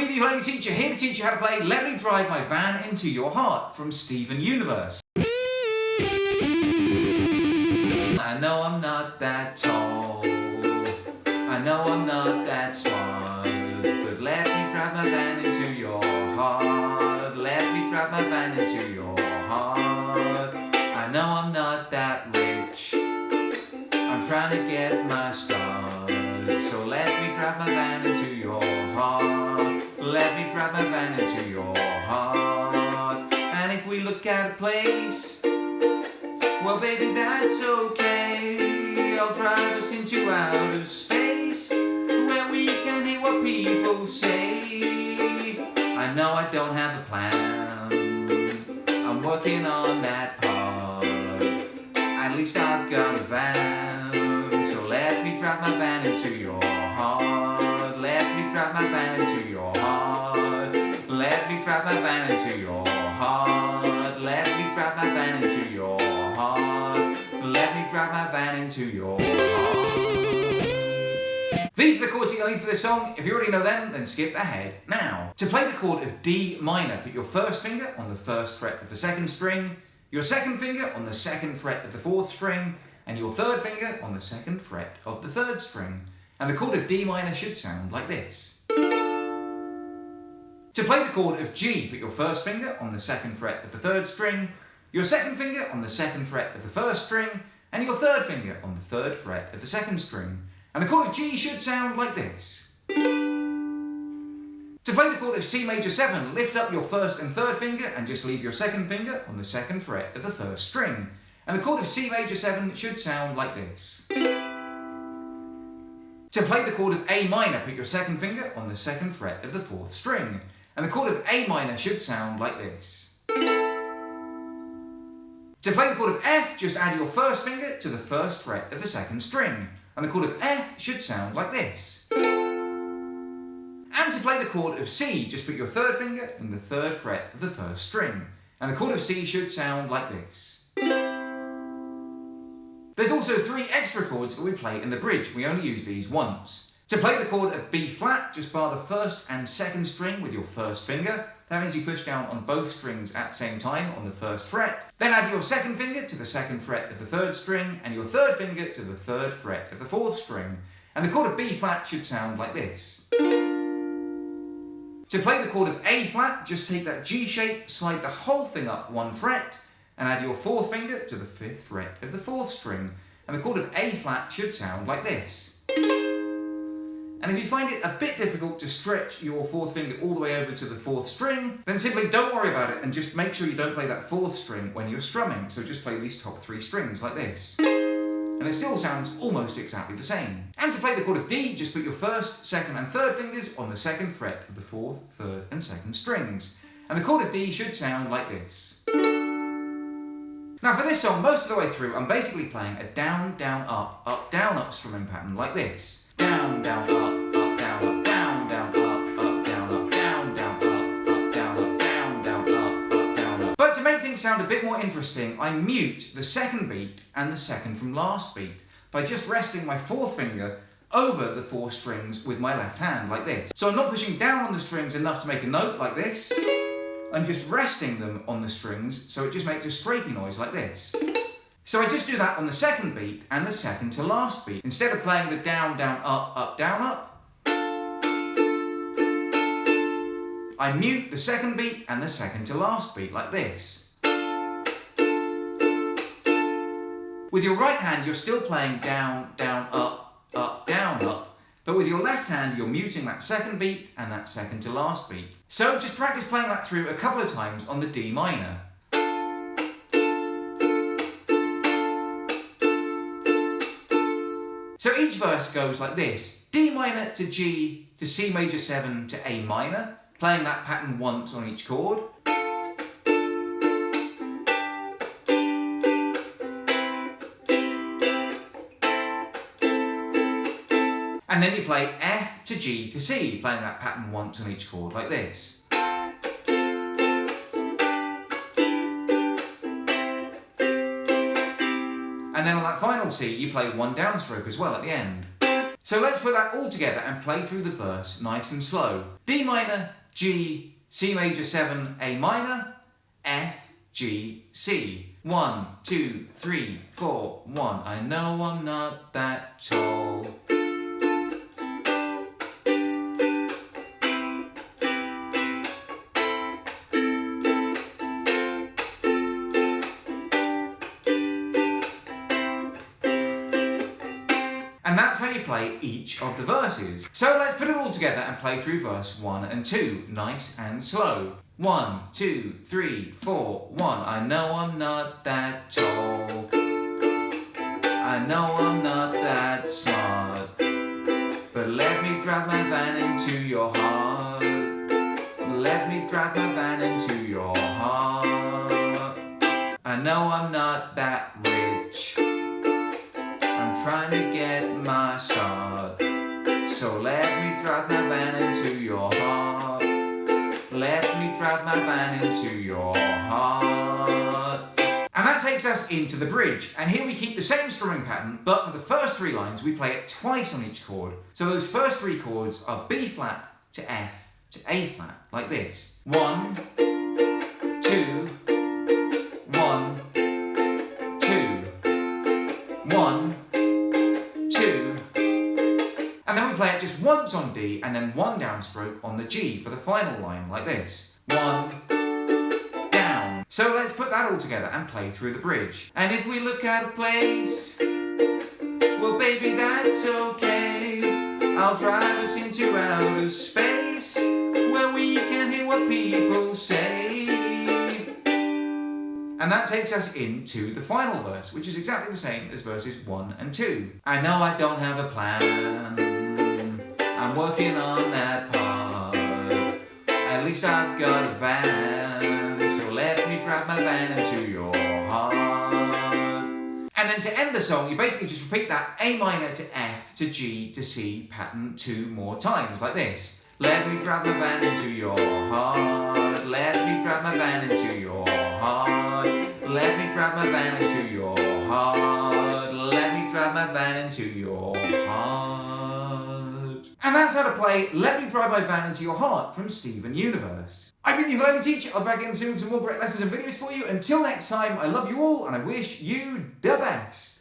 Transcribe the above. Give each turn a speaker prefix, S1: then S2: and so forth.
S1: me, the ukulele teacher, here to teach you how to play Let Me Drive My Van Into Your Heart from Steven Universe. I know I'm not that tall, I know I'm not that smart, but let me drive my van into your heart, let me drive my van into your heart. I know I'm not that rich, I'm trying to get my start, so let me drive my van into your heart, let me drive my van into your heart. And if we look at a place, well baby that's okay, I'll drive us into outer space, where we can hear what people say. I know I don't have a plan, I'm working on that part, at least I've got a van, so let me drive my van into your heart, let me drive my van into your heart, let me drive my van into your heart, let me drive my van into your heart, let me drive my van into your heart. These are the chords you're going to need for this song. If you already know them, then skip ahead now. To play the chord of D minor, put your first finger on the first fret of the second string, your second finger on the second fret of the fourth string, and your third finger on the second fret of the third string. And the chord of D minor should sound like this. To play the chord of G, put your first finger on the second fret of the third string, your second finger on the second fret of the first string, and your third finger on the third fret of the second string. And the chord of G should sound like this. To play the chord of C major 7, lift up your first and third finger and just leave your second finger on the second fret of the first string. And the chord of C major 7 should sound like this. To play the chord of A minor, put your second finger on the second fret of the fourth string. And the chord of A minor should sound like this. To play the chord of F, just add your first finger to the first fret of the second string. And the chord of F should sound like this. And to play the chord of C, just put your third finger in the third fret of the first string. And the chord of C should sound like this. There's also 3 extra chords that we play in the bridge. We only use these once. To play the chord of B flat, just bar the first and second string with your first finger. That means you push down on both strings at the same time on the first fret. Then add your second finger to the second fret of the third string and your third finger to the third fret of the fourth string. And the chord of B flat should sound like this. To play the chord of A flat, just take that G shape, slide the whole thing up 1 fret, and add your fourth finger to the 5th fret of the fourth string. And the chord of A flat should sound like this. And if you find it a bit difficult to stretch your fourth finger all the way over to the fourth string, then simply don't worry about it and just make sure you don't play that fourth string when you're strumming. So just play these top 3 strings like this. And it still sounds almost exactly the same. And to play the chord of D, just put your first, second and third fingers on the second fret of the fourth, third and second strings. And the chord of D should sound like this. Now for this song, most of the way through, I'm basically playing a down, down, up, down, up strumming pattern like this. Down, down, up, down, up, down, down, up, down, up, down, down, up, down, up, down, down, up, down, up. But to make things sound a bit more interesting, I mute the second beat and the second from last beat by just resting my fourth finger over the 4 strings with my left hand, like this. So I'm not pushing down on the strings enough to make a note like this. I'm just resting them on the strings, so it just makes a scrapey noise like this. So I just do that on the second beat and the second to last beat. Instead of playing the down, down, up, down, up, I mute the second beat and the second to last beat like this. With your right hand, you're still playing down, down, up, down, up, but with your left hand, you're muting that second beat and that second to last beat. So just practice playing that through a couple of times on the D minor. So each verse goes like this: D minor to G to C major 7 to A minor, playing that pattern once on each chord. And then you play F to G to C, playing that pattern once on each chord like this. And then on that final C, you play 1 downstroke as well at the end. So let's put that all together and play through the verse nice and slow. D minor, G, C major 7, A minor, F, G, C. 1, 2, 3, 4, 1. I know I'm not that tall. And that's how you play each of the verses. So let's put it all together and play through verse 1 and 2, nice and slow. 1, 2, 3, 4, 1. I know I'm not that tall. I know I'm not that smart. But let me drive my van into your heart. Let me drive my van into your heart. I know I'm not that rich. I'm trying to get my start. So let me drive my van into your heart. Let me drive my van into your heart. And that takes us into the bridge. And here we keep the same strumming pattern, but for the first 3 lines, we play it twice on each chord. So those first 3 chords are B flat to F to A flat, like this. 1, 2, 1, 2, 1, 2. And then we play it just once on D and then 1 downstroke on the G for the final line, like this. 1, down. So let's put that all together and play through the bridge. And if we look at a place, well baby that's okay. I'll drive us into outer space where we can hear what people say. And that takes us into the final verse, which is exactly the same as verses 1 and 2. I know I don't have a plan. I'm working on that part. At least I've got a van. So let me drive my van into your heart. And then to end the song, you basically just repeat that A minor to F to G to C pattern 2 more times, like this. Let me drive my van into your heart. Let me drive my van into your heart. Let me drive my van into your heart. Let me drive my van into your heart. And that's how to play Let Me Drive My Van Into Your Heart from Steven Universe. I've been the ukulele teacher. I'll be back in soon with some more great lessons and videos for you. Until next time, I love you all and I wish you the best.